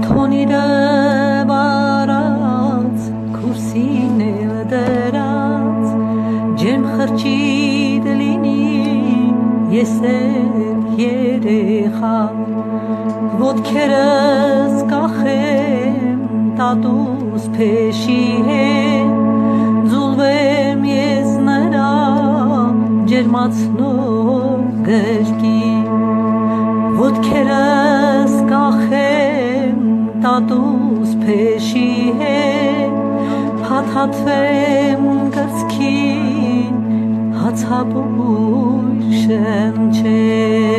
Թոնիրը վարած, քուրսին էլ դրած, ջերմ խրճիտ լինի, ես էլ երեխա, ոտքերս կախեմ, տատուս փեշի հետ, ձուլվեմ ես նրա, ջերմացնող գրկին, ոտքերս կախեմ, տատուս փեշի հետ, փաթաթվեմ կրծքին, հացապույր շնչեմ